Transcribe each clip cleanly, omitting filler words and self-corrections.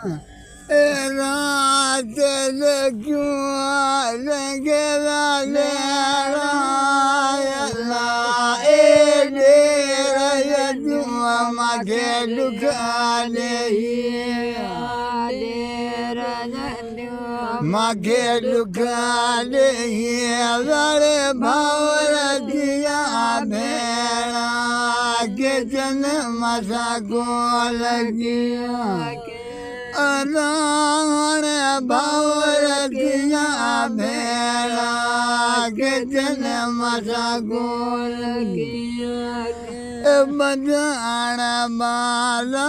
रात क्यों लगे वाले माखे लुकाने माखे लुकाने वाले भावर दिया भेड़ा के जन मसा को लगिया अनार भावर दिया भेड़ा के जन मसा को लगिया बजाना बाला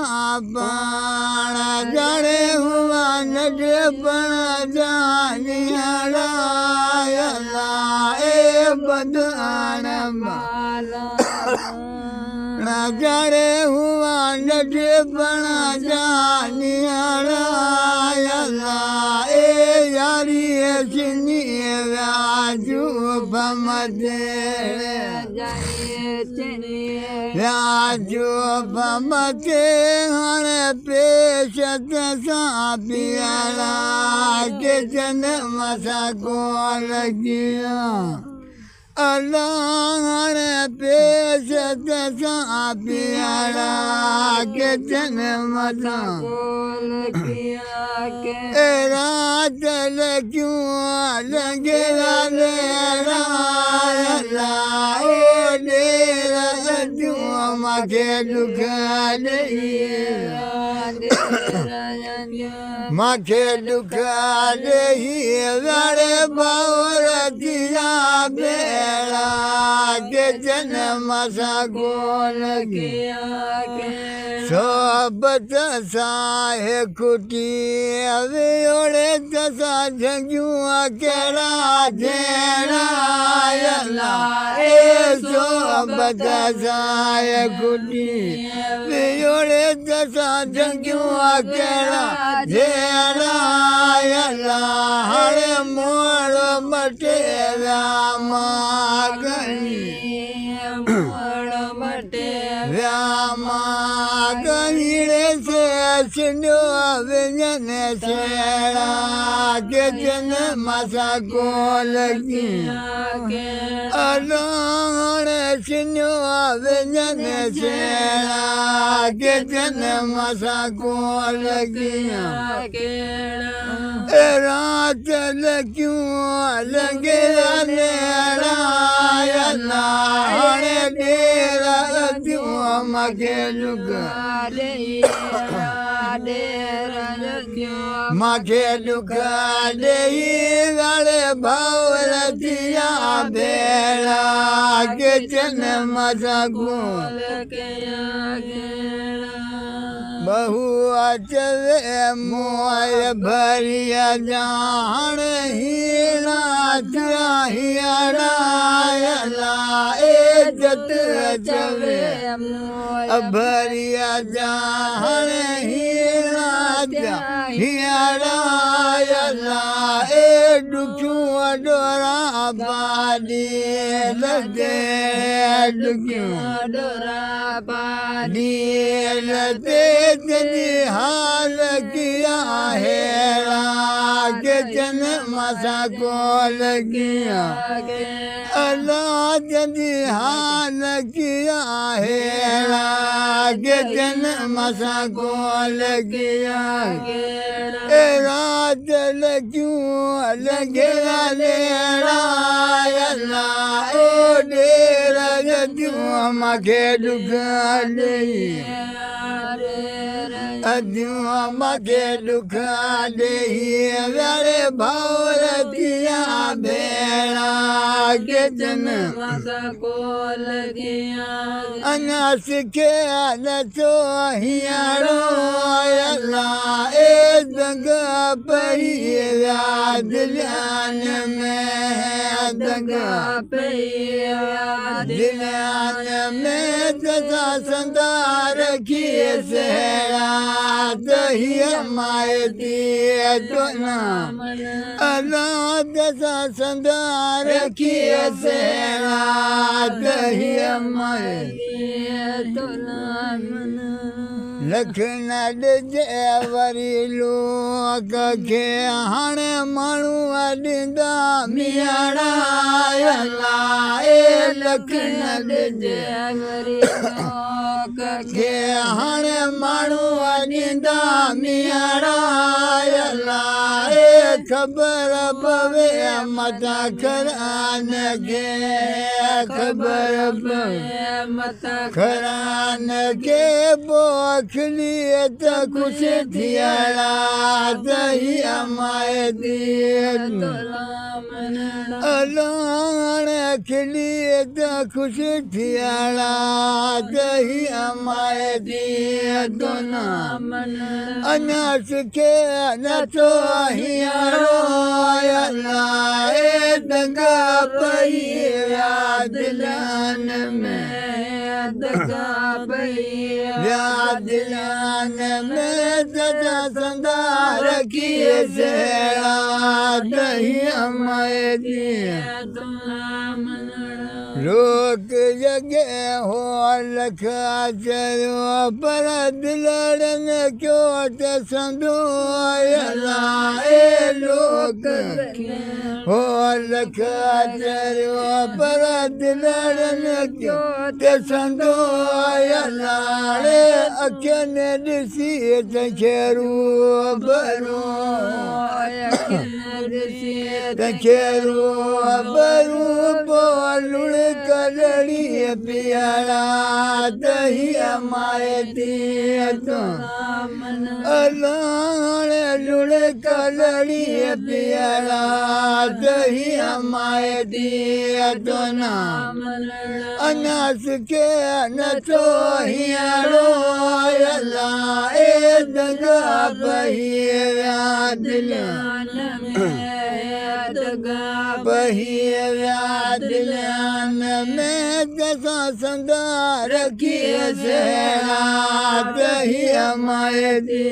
पाना जड़े हुआ नटे बना जानिया बजाना बाला जड़े हुआ नटे बना जानिया यारी सिनी व्याजू बमदे राजू बमते हर पेशत सा पियाला के जन मसा को लगिया अल्लाह पेशत सा पियाला के जन मसा को लगिया रात क्यों लगे माखे लुकाने माखे लुकाने वाले बावर दिया बेड़ा के जन मसा को लगिया सोबत साहे कुटी अवे ओड़े तसा झंगुआ केड़ा जेड़ा सोबत साहे कुटी ओड़े तसा झंगुआ केड़ा जेड़ा हरे मोड़ मटे रामा गई रामा गईड़े से सिंधु व्यंजन सेड़ा के जन मसा को लगी अलोड़ सिंधु व्यंजन सेड़ा के जन मसा को लगी रात क्यों लगे माखे लुकाने माखे लुकाने वाले भावर दिया भेड़ा के जन मसा को बहु अचवे मोय भरिया जान हीना चाहिया जत अचवे भरिया जान हीना चाहिया दुखू डोरा बादी लगे दुखू डोरा बादी लगे जनी हाल किया हेरा के जन मसा को लगिया अल्लाह जनी हाल किया हेरा के जन मसा को लगिया रात क्यों लगे लेरा ओ डेरा क्यों मखे लुकाने अद्युआ मखे लुकाने वाले भावर दिया भेड़ा के जन मसा को लगिया अनास के न तो हियारो ए दगा पई दिलान में दगा पई दिलान में दगा संदा रखिए सेरा दहिया माए दिए दोना अल्लाह दगा संदा रखिए सेरा दहिया माए दिए दोना लखन ॾिजे वरी लोक खे हाणे माण्हू ॾींदा मियाणा लाए लखन ॾिजे वरी लोक खे हाणे माण्हू ॾींदा मियाणा लाए ख़बर पवे मता खरान खे ख़बर पवे मता खरान खे पोखली त ख़ुशि थियणा दही अमाए दी अलाण खिली त ख़ुशि थियणा दही अमाए दी अनास खे नथो हींअरो लाए दंगा पई विया दिलान में दगा पई विया दिलान में ददा संदा रखी सेड़ा दही अमाए दी लोक जगे हो लखा चलो पर दिलड़न क्यों त संदो लाए लोक हो लखा चलो पर दिलड़न क्यों त संदो लाए अखियन ॾिसी त खेरू बरू खेरू बरू बोलुण कलड़ी पियाड़ा दही अमाए दी अलाण लुण कलड़ी पियाड़ा दही अमाए दी अनास के नथो हींअरो लाए दगा पई विया दिलान दगा पई विया दिलान में दसा संदा रखी सेड़ा दही अमाए दी